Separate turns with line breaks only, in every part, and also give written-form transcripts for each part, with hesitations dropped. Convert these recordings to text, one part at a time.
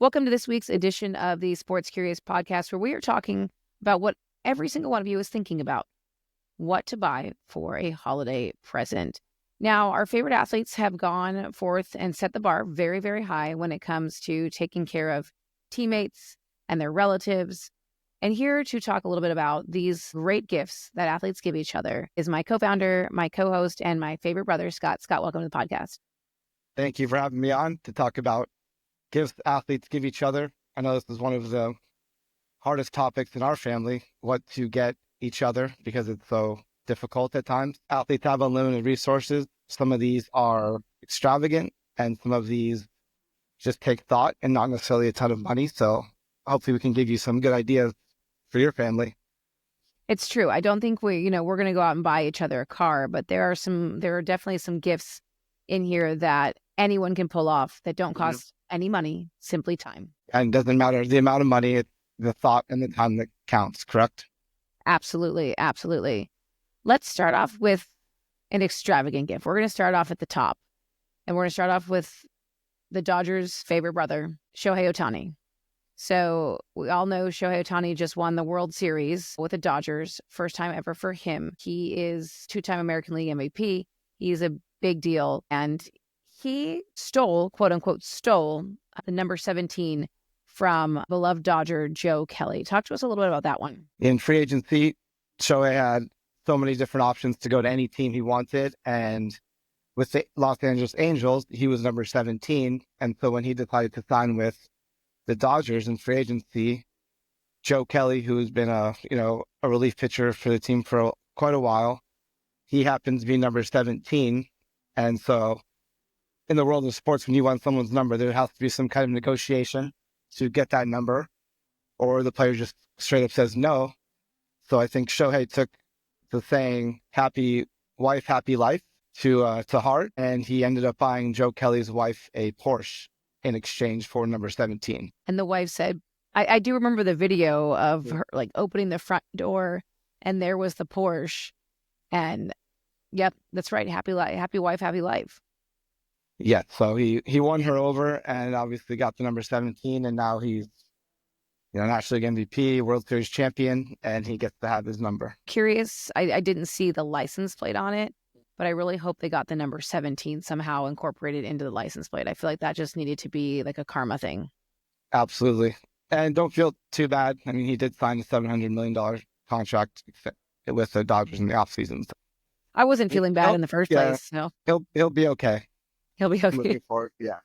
Welcome to this week's edition of the Sports Curious podcast, where we are talking about what every single one of you is thinking about, what to buy for a holiday present. Now, our favorite athletes have gone forth and set the bar very, very high when it comes to taking care of teammates and their relatives. And here to talk a little bit about these great gifts that athletes give each other is my co-founder, my co-host, and my favorite brother, Scott. Scott, welcome to the podcast.
Thank you for having me on to talk about gifts athletes give each other. I know this is one of the hardest topics in our family, what to get each other, because it's so difficult at times. Athletes have unlimited resources. Some of these are extravagant, and some of these just take thought and not necessarily a ton of money. So hopefully we can give you some good ideas for your family.
It's true. I don't think we're going to go out and buy each other a car, but there are definitely some gifts in here that anyone can pull off that don't cost any money, simply time.
And it doesn't matter the amount of money, it's the thought and the time that counts, correct?
Absolutely. Absolutely. Let's start off with an extravagant gift. We're going to start off at the top, and we're going to start off with the Dodgers' favorite brother, Shohei Ohtani. So we all know Shohei Ohtani just won the World Series with the Dodgers, first time ever for him. He is two-time American League MVP. He's a big deal, and he quote unquote, stole the number 17 from beloved Dodger Joe Kelly. Talk to us a little bit about that one.
In free agency, Shohei had so many different options to go to any team he wanted. And with the Los Angeles Angels, he was number 17. And so when he decided to sign with the Dodgers in free agency, Joe Kelly, who's been a relief pitcher for the team for quite a while, he happens to be number 17. And so in the world of sports, when you want someone's number, there has to be some kind of negotiation to get that number, or the player just straight up says no. So I think Shohei took the saying "happy wife, happy life" to heart, and he ended up buying Joe Kelly's wife a Porsche in exchange for number 17.
And the wife said, I do remember the video of her like opening the front door, and there was the Porsche, and yep, that's right, happy wife, happy life.
Yeah, so he won her over and obviously got the number 17, and now he's National League MVP, World Series champion, and he gets to have his number.
Curious, I didn't see the license plate on it, but I really hope they got the number 17 somehow incorporated into the license plate. I feel like that just needed to be like a karma thing.
Absolutely. And don't feel too bad. I mean, he did sign a $700 million contract with the Dodgers in the offseason. So
I wasn't feeling bad in the first place. So
he'll be okay.
He'll be okay.
Looking forward, yeah.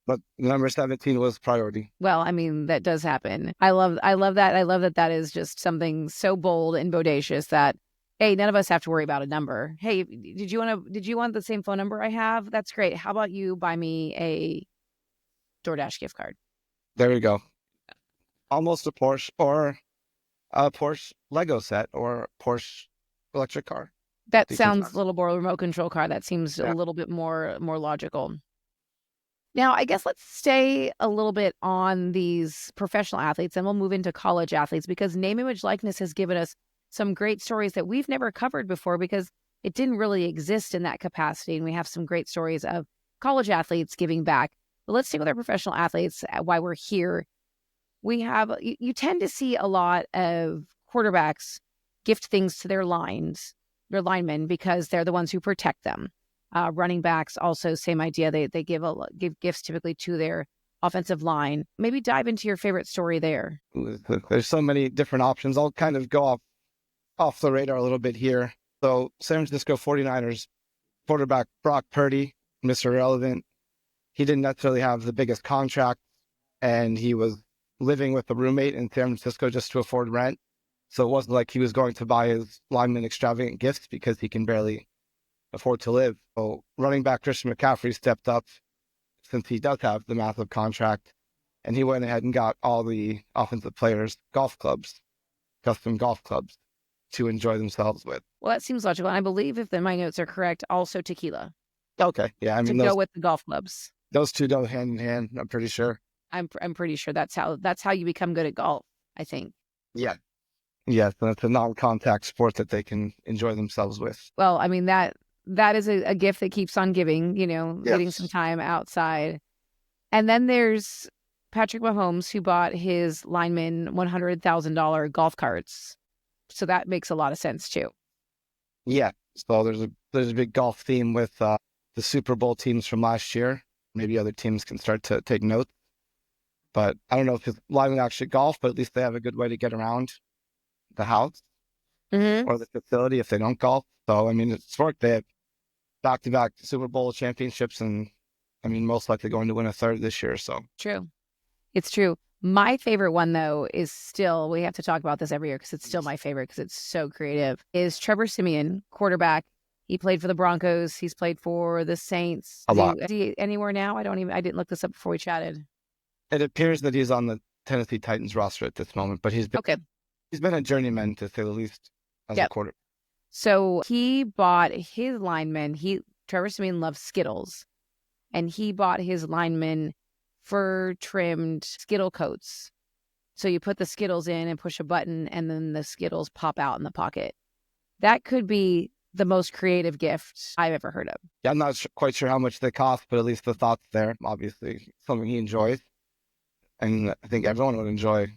But number 17 was priority.
Well, I mean, that does happen. I love that. I love that that is just something so bold and bodacious that, hey, none of us have to worry about a number. Hey, did you want the same phone number I have? That's great. How about you buy me a DoorDash gift card?
There you go. Almost a Porsche, or a Porsche Lego set, or a Porsche electric car.
That sounds a little more remote control car. That seems a little bit more logical. Now, I guess let's stay a little bit on these professional athletes, and we'll move into college athletes, because name, image, likeness has given us some great stories that we've never covered before because it didn't really exist in that capacity. And we have some great stories of college athletes giving back. But let's stick with our professional athletes while we're here. You tend to see a lot of quarterbacks gift things to their linemen, because they're the ones who protect them. Running backs also, same idea. They give gifts typically to their offensive line. Maybe dive into your favorite story there.
There's so many different options. I'll kind of go off the radar a little bit here. So San Francisco 49ers quarterback Brock Purdy, Mr. Irrelevant, he didn't necessarily have the biggest contract, and he was living with a roommate in San Francisco just to afford rent. So it wasn't like he was going to buy his lineman extravagant gifts because he can barely afford to live. So running back Christian McCaffrey stepped up, since he does have the massive contract, and he went ahead and got all the offensive players golf clubs, custom golf clubs, to enjoy themselves with.
Well, that seems logical. And I believe, if my notes are correct, also tequila.
Okay, yeah, I mean,
to go with the golf clubs.
Those two go hand in hand, I'm pretty sure.
I'm pretty sure that's how you become good at golf, I think.
Yeah. Yes, and it's a non-contact sport that they can enjoy themselves with.
Well, I mean, that is a gift that keeps on giving,
Yes.
getting some time outside. And then there's Patrick Mahomes, who bought his linemen $100,000 golf carts. So that makes a lot of sense too.
Yeah. So there's a big golf theme with the Super Bowl teams from last year. Maybe other teams can start to take notes. But I don't know if his linemen actually golf, but at least they have a good way to get around the house
Mm-hmm.
or the facility if they don't golf. So I mean, it's worked. They have back-to-back Super Bowl championships, and I mean, most likely going to win a third this year. So
True. It's true. My favorite one, though, is still, we have to talk about this every year because it's still my favorite because it's so creative, is Trevor Siemian, quarterback. He played for the Broncos. He's played for the Saints.
a lot.
Is he anywhere now? I didn't look this up before we chatted.
It appears that he's on the Tennessee Titans roster at this moment, but
Okay.
he's been a journeyman to say the least as a
Yep.
quarterback.
So he bought his linemen. Trevor Siemian loves Skittles, and he bought his linemen fur trimmed Skittle coats. So you put the Skittles in and push a button, and then the Skittles pop out in the pocket. That could be the most creative gift I've ever heard of.
Yeah, I'm not quite sure how much they cost, but at least the thought's there. Obviously, something he enjoys, and I think everyone would enjoy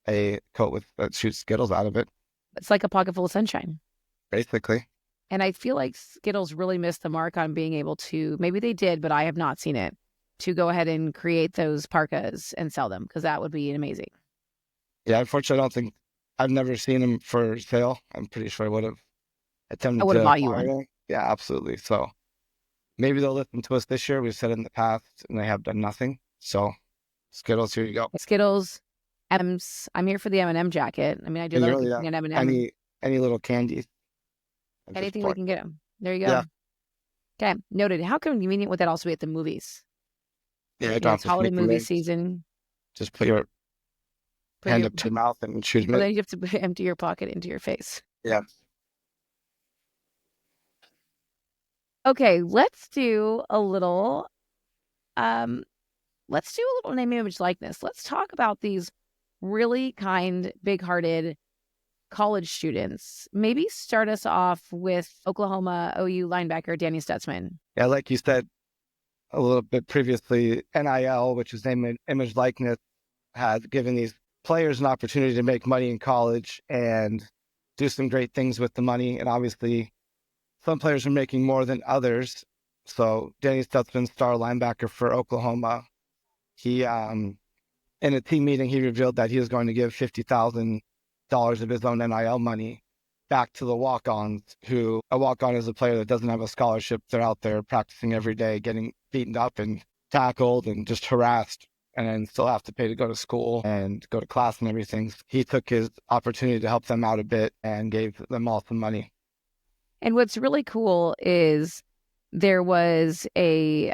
a coat with that shoots Skittles out of it.
It's like a pocket full of sunshine.
Basically,
And I feel like Skittles really missed the mark on being able to, maybe they did, but I have not seen it, to go ahead and create those parkas and sell them because that would be amazing.
yeah. Unfortunately, I don't think I've never seen them for sale. I'm pretty sure I would have
I
attempted
would have
to
bought you
acquire
one.
them. Yeah, absolutely. So maybe they'll listen to us this year. We've said it in the past, and they have done nothing. So Skittles, here you go.
Skittles, M&Ms. I'm here for the M&M jacket. I mean, I do
And
love
really,
an M&M.
any little candies at this
Anything we
point.
can get them. There you
Yeah,
go. Okay, noted. How convenient would that also be at the movies?
yeah. I
You know,
don't have
it's
to
holiday
sneak them
movie
in.
season.
Just put your
Put
hand
your,
up to your mouth and shoot them
well,
in.
then you have to empty your pocket into your face.
Yeah.
Okay, um, let's do a little name, image, likeness. Let's talk about these really kind, big-hearted college students. Maybe start us off with Oklahoma OU linebacker Danny Stutzman.
Yeah, like you said a little bit previously, NIL, which is name, image, likeness, has given these players an opportunity to make money in college and do some great things with the money. And obviously, some players are making more than others. So Danny Stutzman, star linebacker for Oklahoma, he in a team meeting he revealed that he was going to give $50,000 of his own NIL money back to the walk-ons. Who a walk-on is a player that doesn't have a scholarship. They're out there practicing every day, getting beaten up and tackled and just harassed, and then still have to pay to go to school and go to class and everything. He took his opportunity to help them out a bit and gave them all some money.
And what's really cool is there was a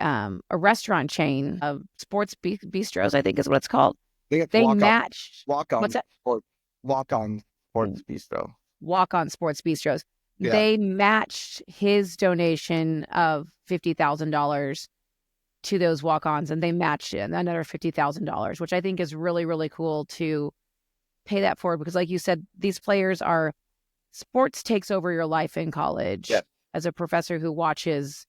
restaurant chain of sports bistros, I think is what it's called.
I think it's
They
walk-on,
matched
walk-on
what's that?
sport, walk-on sports bistro.
Walk-on sports bistros.
Yeah,
They matched his donation of $50,000 to those walk-ons, and they matched it another $50,000, which I think is really, really cool to pay that forward because, like you said, these players are sports takes over your life in college.
yeah.
As a professor who watches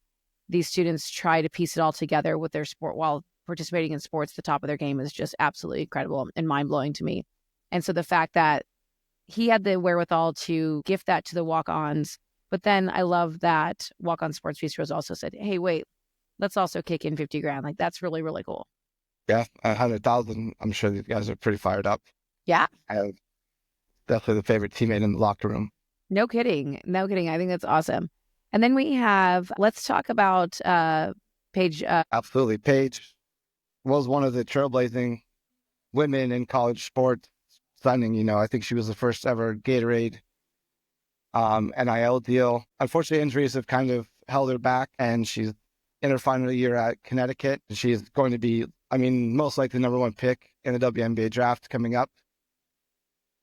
these students try to piece it all together with their sport while participating in sports, the top of their game is just absolutely incredible and mind-blowing to me. And so the fact that he had the wherewithal to gift that to the walk-ons, but then I love that Walk-On Sports Bistros also said, hey, wait, let's also kick in 50 grand. Like, that's really, really cool.
Yeah, 100,000. I'm sure these guys are pretty fired up.
Yeah.
I have definitely the favorite teammate in the locker room.
No kidding. No kidding. I think that's awesome. And then let's talk about Paige.
Absolutely. Paige was one of the trailblazing women in college sports signing. I think she was the first ever Gatorade NIL deal. Unfortunately, injuries have kind of held her back, and she's in her final year at Connecticut. She's going to be, most likely number one pick in the WNBA draft coming up.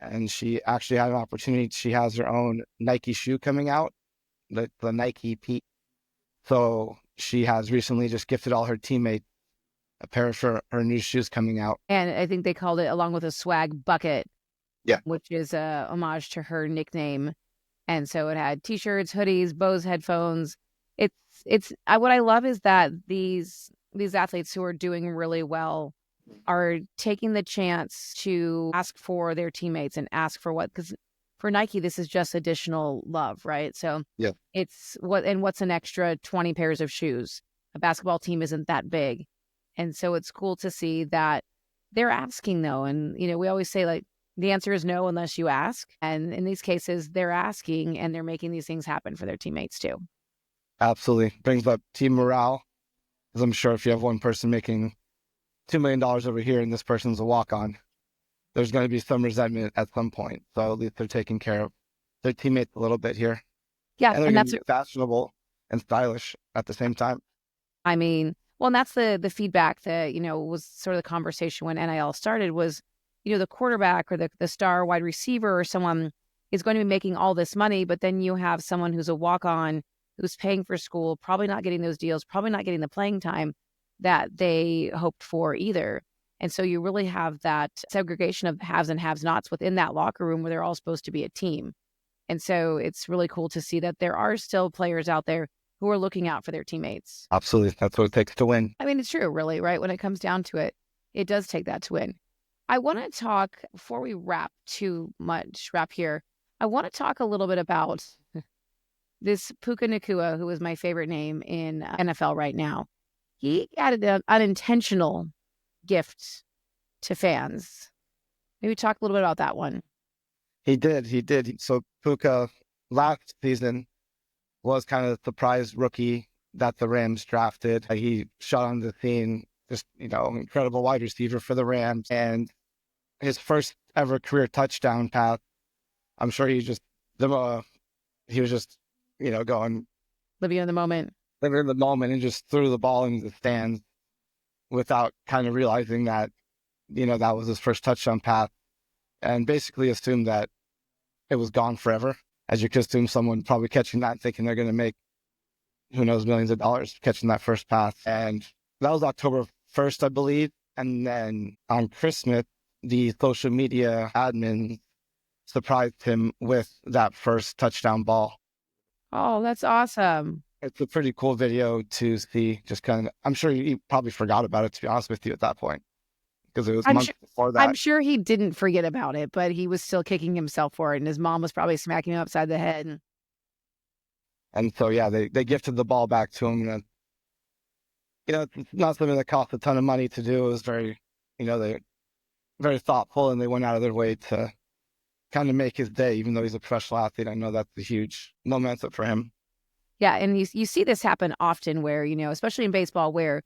And she actually had an opportunity. She has her own Nike shoe coming out, the Nike Pete. So she has recently just gifted all her teammates a pair of her new shoes coming out.
And I think they called it along with a swag bucket.
Yeah.
Which is a homage to her nickname. And so it had t-shirts, hoodies, Bose headphones. What I love is that these these athletes who are doing really well are taking the chance to ask for their teammates and ask for what, because for Nike, this is just additional love, right? So
Yeah,
what's an extra 20 pairs of shoes? A basketball team isn't that big. And so it's cool to see that they're asking though. And, we always say like the answer is no unless you ask. And in these cases, they're asking and they're making these things happen for their teammates too.
absolutely. Brings up team morale. Because I'm sure if you have one person making $2 million over here and this person's a walk-on, there's going to be some resentment at some point. So at least they're taking care of their teammates a little bit here.
Yeah.
And they're
And
going to
that's,
be fashionable and stylish at the same time.
I mean, well, and that's the feedback that, was sort of the conversation when NIL started was, the quarterback or the star wide receiver or someone is going to be making all this money, but then you have someone who's a walk-on who's paying for school, probably not getting those deals, probably not getting the playing time that they hoped for either. And so you really have that segregation of haves and have-nots within that locker room where they're all supposed to be a team. And so it's really cool to see that there are still players out there who are looking out for their teammates.
Absolutely. That's what it takes to win.
I mean, it's true, really, right? When it comes down to it, it does take that to win. I want to talk, before we wrap here, I want to talk a little bit about this Puka Nakua, who is my favorite name in NFL right now. He added an unintentional gift to fans. Maybe talk a little bit about that one.
He did. So Puka last season was kind of the surprise rookie that the Rams drafted. He shot on the scene, just, incredible wide receiver for the Rams. And his first ever career touchdown pass, I'm sure he was just, going,
Living in the moment.
living in the moment, and just threw the ball into the stands without kind of realizing that, that was his first touchdown pass, and basically assumed that it was gone forever. As you could assume someone probably catching that thinking they're going to make, who knows, millions of dollars catching that first pass. And that was October 1st, I believe. And then on Christmas, the social media admin surprised him with that first touchdown ball.
Oh, that's awesome.
It's a pretty cool video to see. Just kind of, I'm sure he probably forgot about it, to be honest with you, at that point, because it was months before that.
I'm sure he didn't forget about it, but he was still kicking himself for it, and his mom was probably smacking him upside the head.
And so, yeah, they gifted the ball back to him. And, it's not something that cost a ton of money to do. It was very, they very thoughtful, and they went out of their way to kind of make his day, even though he's a professional athlete. I know that's a huge momentum for him.
Yeah, and you see this happen often where, especially in baseball, where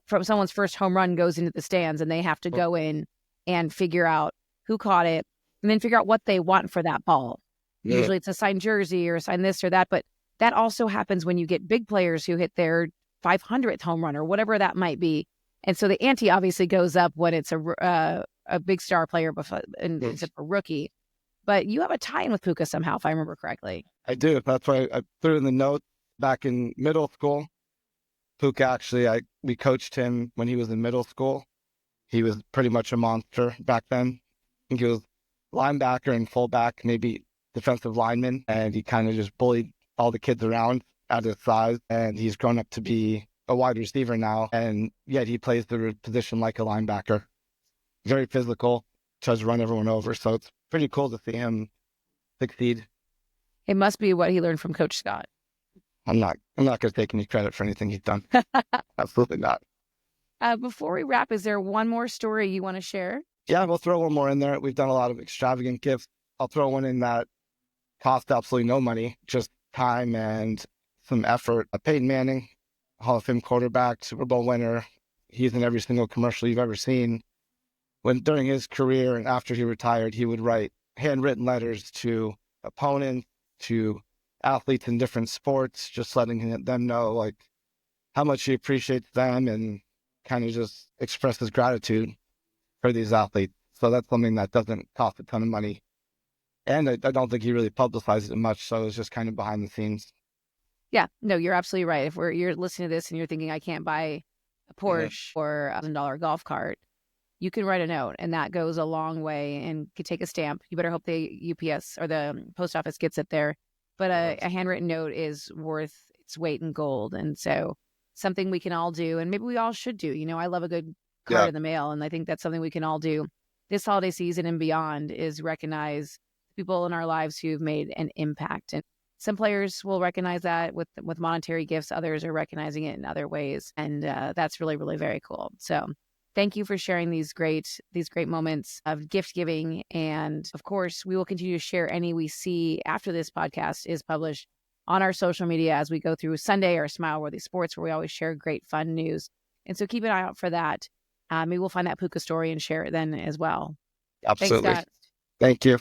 from someone's first home run goes into the stands and they have to go in and figure out who caught it and then figure out what they want for that ball. Yeah. Usually it's a signed jersey or a signed this or that, but that also happens when you get big players who hit their 500th home run or whatever that might be. And so the ante obviously goes up when it's a big star player and it's a rookie. But you have a tie-in with Puka somehow, if I remember correctly.
I do. That's why I threw in the note back in middle school. Puka, actually, we coached him when he was in middle school. He was pretty much a monster back then. I think he was linebacker and fullback, maybe defensive lineman, and he kind of just bullied all the kids around at his size. And he's grown up to be a wide receiver now, and yet he plays the position like a linebacker. Very physical, tries to run everyone over. So it's pretty cool to see him succeed.
It must be what he learned from Coach Scott.
I'm not going to take any credit for anything he's done. Absolutely not.
Before we wrap, is there one more story you want to share?
Yeah, we'll throw one more in there. We've done a lot of extravagant gifts. I'll throw one in that cost absolutely no money, just time and some effort. Peyton Manning, Hall of Fame quarterback, Super Bowl winner. He's in every single commercial you've ever seen. When during his career and after he retired, he would write handwritten letters to opponents, to athletes in different sports, just letting them know like how much he appreciates them and kind of just express his gratitude for these athletes. So that's something that doesn't cost a ton of money. And I don't think he really publicizes it much. So it's just kind of behind the scenes.
Yeah, no, you're absolutely right. If you're listening to this and you're thinking, I can't buy a Porsche or $1,000 golf cart, you can write a note, and that goes a long way and could take a stamp. You better hope the UPS or the post office gets it there. But a handwritten note is worth its weight in gold. And so something we can all do, and maybe we all should do. I love a good card
Yeah,
in the mail, and I think that's something we can all do this holiday season and beyond, is recognize people in our lives who've made an impact. And some players will recognize that with monetary gifts. Others are recognizing it in other ways, and that's really, really very cool. So thank you for sharing these great moments of gift giving. And of course, we will continue to share any we see after this podcast is published on our social media as we go through Sunday or Smile Worthy Sports, where we always share great fun news. And so keep an eye out for that. Maybe we'll find that Puka story and share it then as well. Thanks,
absolutely.
Scott.
Thank you.